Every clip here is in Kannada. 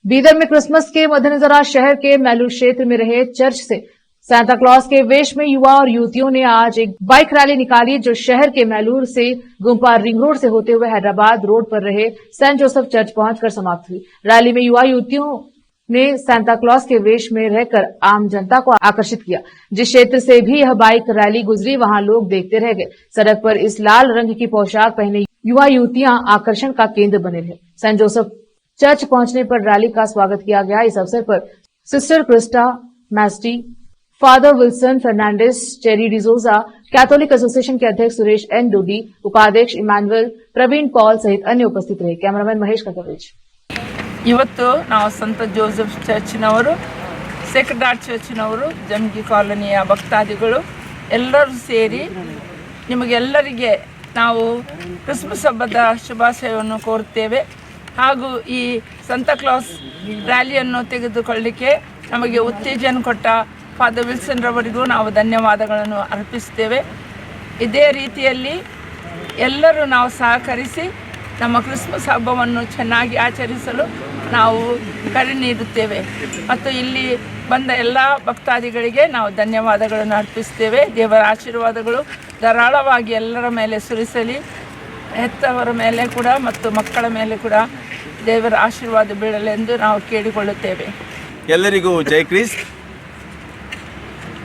बीदर में क्रिसमस के मद्देनजर आज शहर के मैलूर क्षेत्र में रहे चर्च से सांता क्लॉज के वेश में युवा और युवतियों ने आज एक बाइक रैली निकाली जो शहर के मैलूर से गुम्पा रिंग रोड से होते हुए हैदराबाद रोड पर रहे सेंट जोसेफ चर्च पहुंचकर समाप्त हुई। रैली में युवा युवतियों ने सांता क्लॉज के वेश में रहकर आम जनता को आकर्षित किया। जिस क्षेत्र से भी यह बाइक रैली गुजरी वहां लोग देखते रह गए। सड़क पर इस लाल रंग की पोशाक पहने युवा युवतियां आकर्षण का केंद्र बने रहे। सेंट जोसेफ चर्च पहुंचने पर रैली का स्वागत किया गया। इस अवसर पर sister Christa Mesti, father Wilson Fernandes, Cherry D'Souza, Catholic association के अध्यक्ष सुरेश एन डोडी, उपाध्यक्ष इमानुएल, प्रवीण पॉल सहित अन्य उपस्थित रहे। कैमरामैन महेश का कवरेज। ಇವತ್ತು ನಾವು ಸಂತ ಜೋಸೆಫ್ ಚರ್ಚ್ನವರು, ಸೇಕ್ರೆಡ್ ಹಾರ್ಟ್ ಚರ್ಚ್ನವರು, ಜಮಗಿ ಕಾಲೋನಿಯ ಭಕ್ತಾದಿಗಳು ಎಲ್ಲರೂ ಸೇರಿ ನಿಮಗೆಲ್ಲರಿಗೆ ನಾವು ಕ್ರಿಸ್ಮಸ್ ಹಬ್ಬದ ಶುಭಾಶಯವನ್ನು ಕೋರುತ್ತೇವೆ. ಹಾಗೂ ಈ ಸಂತಾ ಕ್ಲಾಸ್ ರ್ಯಾಲಿಯನ್ನು ತೆಗೆದುಕೊಳ್ಳಲಿಕ್ಕೆ ನಮಗೆ ಉತ್ತೇಜನ ಕೊಟ್ಟ ಫಾದರ್ ವಿಲ್ಸನ್ ರವರಿಗೂ ನಾವು ಧನ್ಯವಾದಗಳನ್ನು ಅರ್ಪಿಸುತ್ತೇವೆ. ಇದೇ ರೀತಿಯಲ್ಲಿ ಎಲ್ಲರೂ ನಾವು ಸಹಕರಿಸಿ ನಮ್ಮ ಕ್ರಿಸ್ಮಸ್ ಹಬ್ಬವನ್ನು ಚೆನ್ನಾಗಿ ಆಚರಿಸಲು ನಾವು ಕರೆ ನೀಡುತ್ತೇವೆ ಮತ್ತು ಇಲ್ಲಿ ಬಂದ ಎಲ್ಲ ಭಕ್ತಾದಿಗಳಿಗೆ ನಾವು ಧನ್ಯವಾದಗಳನ್ನು ಅರ್ಪಿಸುತ್ತೇವೆ. ದೇವರ ಆಶೀರ್ವಾದಗಳು ಧಾರಾಳವಾಗಿ ಎಲ್ಲರ ಮೇಲೆ ಸುರಿಸಲಿ. ಹೆತ್ತವರ ಮೇಲೆ ಕೂಡ ಮತ್ತು ಮಕ್ಕಳ ಮೇಲೆ ಕೂಡ ದೇವರ ಆಶೀರ್ವಾದ ಬೀಳಲೆಂದು ನಾವು ಕೇಳಿಕೊಳ್ಳುತ್ತೇವೆ. ಎಲ್ಲರಿಗೂ ಜೈ ಕ್ರಿಸ್ತ.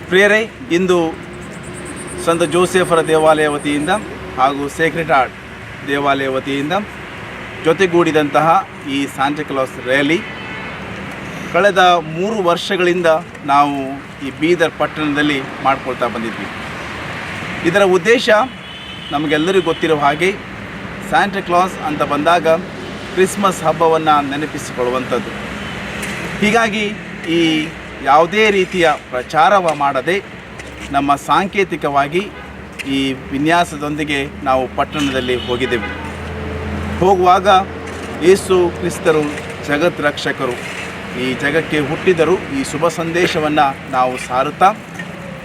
ಪ್ರಿಯರೇ, ಇಂದು ಸಂತ ಜೋಸೆಫರ ದೇವಾಲಯ ವತಿಯಿಂದ ಹಾಗೂ ಸೇಕ್ರೆಡ್ ಹಾರ್ಟ್ ದೇವಾಲಯ ವತಿಯಿಂದ ಜೊತೆಗೂಡಿದಂತಹ ಈ ಸಾಂತಾ ಕ್ಲಾಸ್ ರ್ಯಾಲಿ ಕಳೆದ 3 ವರ್ಷಗಳಿಂದ ನಾವು ಈ ಬೀದರ್ ಪಟ್ಟಣದಲ್ಲಿ ಮಾಡ್ಕೊಳ್ತಾ ಬಂದಿದ್ವಿ. ಇದರ ಉದ್ದೇಶ ನಮಗೆಲ್ಲರಿಗೂ ಗೊತ್ತಿರೋ ಹಾಗೆ ಸಾಂತಾ ಕ್ಲಾಸ್ ಅಂತ ಬಂದಾಗ ಕ್ರಿಸ್ಮಸ್ ಹಬ್ಬವನ್ನು ನೆನಪಿಸಿಕೊಳ್ಳುವಂಥದ್ದು. ಹೀಗಾಗಿ ಈ ಯಾವುದೇ ರೀತಿಯ ಪ್ರಚಾರವ ಮಾಡದೆ ನಮ್ಮ ಸಾಂಕೇತಿಕವಾಗಿ ಈ ವಿನ್ಯಾಸದೊಂದಿಗೆ ನಾವು ಪಟ್ಟಣದಲ್ಲಿ ಹೋಗಿದ್ದೆವು. ಹೋಗುವಾಗ ಯೇಸು ಕ್ರಿಸ್ತರು ಜಗತ್ ರಕ್ಷಕರು ಈ ಜಗಕ್ಕೆ ಹುಟ್ಟಿದರು, ಈ ಶುಭ ಸಂದೇಶವನ್ನು ನಾವು ಸಾರುತ್ತಾ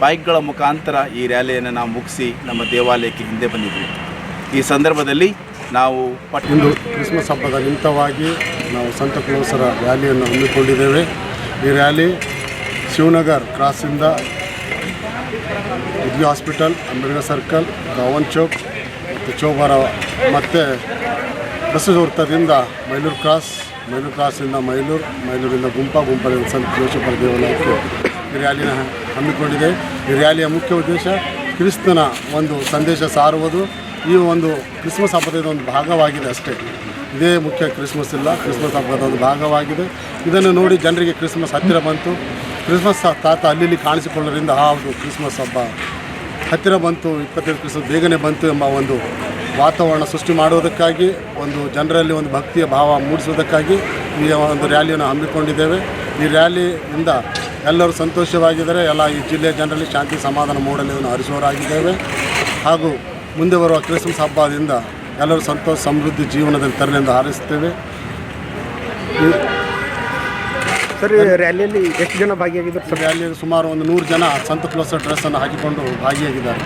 ಬೈಕ್ಗಳ ಮುಖಾಂತರ ಈ ರ್ಯಾಲಿಯನ್ನು ನಾವು ಮುಗಿಸಿ ನಮ್ಮ ದೇವಾಲಯಕ್ಕೆ ಹಿಂದೆ ಬಂದಿದ್ವಿ. ಈ ಸಂದರ್ಭದಲ್ಲಿ ನಾವು ಇಂದು ಕ್ರಿಸ್ಮಸ್ ಹಬ್ಬದ ನಿಮಿತ್ತವಾಗಿ ನಾವು ಸಂತ ಕ್ಲೋಸರ ರ್ಯಾಲಿಯನ್ನು ಹಮ್ಮಿಕೊಂಡಿದ್ದೇವೆ. ಈ ರ್ಯಾಲಿ ಶಿವನಗರ್ ಕ್ರಾಸಿಂದ ವಿದ್ಯಾ ಹಾಸ್ಪಿಟಲ್, ಅಂಬೇಡ್ಕರ್ ಸರ್ಕಲ್, ಗಾವನ್ ಚೌಕ್ ಮತ್ತು ಚೌಬಾರ ಮತ್ತು ಬಸವ ವೃತ್ತದಿಂದ ಮೈಲೂರು ಕ್ರಾಸಿಂದ ಮೈಲೂರಿಂದ ಗುಂಪದಿಂದ ಸಂತ ಜೋಸೆಫರ ದೇವಾಲಯಕ್ಕೆ ಈ ರ್ಯಾಲಿನ ಹಮ್ಮಿಕೊಂಡಿದೆ. ಈ ರ್ಯಾಲಿಯ ಮುಖ್ಯ ಉದ್ದೇಶ ಕ್ರಿಸ್ತನ ಒಂದು ಸಂದೇಶ ಸಾರುವುದು. ಈ ಒಂದು ಕ್ರಿಸ್ಮಸ್ ಹಬ್ಬದ ಒಂದು ಭಾಗವಾಗಿದೆ ಅಷ್ಟೇ. ಇದೇ ಮುಖ್ಯ ಕ್ರಿಸ್ಮಸ್ ಇಲ್ಲ, ಕ್ರಿಸ್ಮಸ್ ಹಬ್ಬದ ಒಂದು ಭಾಗವಾಗಿದೆ. ಇದನ್ನು ನೋಡಿ ಜನರಿಗೆ ಕ್ರಿಸ್ಮಸ್ ಹತ್ತಿರ ಬಂತು. ಕ್ರಿಸ್ಮಸ್ ತಾತ ಅಲ್ಲಿ ಕಾಣಿಸಿಕೊಳ್ಳೋದ್ರಿಂದ ಹೌದು ಕ್ರಿಸ್ಮಸ್ ಹಬ್ಬ ಹತ್ತಿರ ಬಂತು, 25 ಕ್ರಿಸ್ಮಸ್ ಬೇಗನೆ ಬಂತು ಎಂಬ ಒಂದು ವಾತಾವರಣ ಸೃಷ್ಟಿ ಮಾಡುವುದಕ್ಕಾಗಿ, ಒಂದು ಜನರಲ್ಲಿ ಒಂದು ಭಕ್ತಿಯ ಭಾವ ಮೂಡಿಸುವುದಕ್ಕಾಗಿ ಈ ಒಂದು ರ್ಯಾಲಿಯನ್ನು ಹಮ್ಮಿಕೊಂಡಿದ್ದೇವೆ. ಈ ರ್ಯಾಲಿಯಿಂದ ಎಲ್ಲರೂ ಸಂತೋಷವಾಗಿದ್ದಾರೆ. ಎಲ್ಲ ಈ ಜಿಲ್ಲೆಯ ಜನರಲ್ಲಿ ಶಾಂತಿ ಸಮಾಧಾನ ಮೂಡಲು ಇದನ್ನು ಹರಿಸುವವರಾಗಿದ್ದೇವೆ. ಹಾಗೂ ಮುಂದೆ ಬರುವ ಕ್ರಿಸ್ಮಸ್ ಹಬ್ಬದಿಂದ ಎಲ್ಲರೂ ಸಂತೋಷ ಸಮೃದ್ಧಿ ಜೀವನದಲ್ಲಿ ತರಲೆಂದು ಹಾರೈಸುತ್ತೇವೆ. ಸರ್, ರ್ಯಾಲಿಯಲ್ಲಿ ಎಷ್ಟು ಜನ ಭಾಗಿಯಾಗಿದ್ದಾರೆ? ರ್ಯಾಲಿಯಲ್ಲಿ ಸುಮಾರು ಒಂದು 100 ಜನ ಸಂತ ಕ್ಲೋಸ್ ಡ್ರೆಸ್ಸನ್ನು ಹಾಕಿಕೊಂಡು ಭಾಗಿಯಾಗಿದ್ದಾರೆ.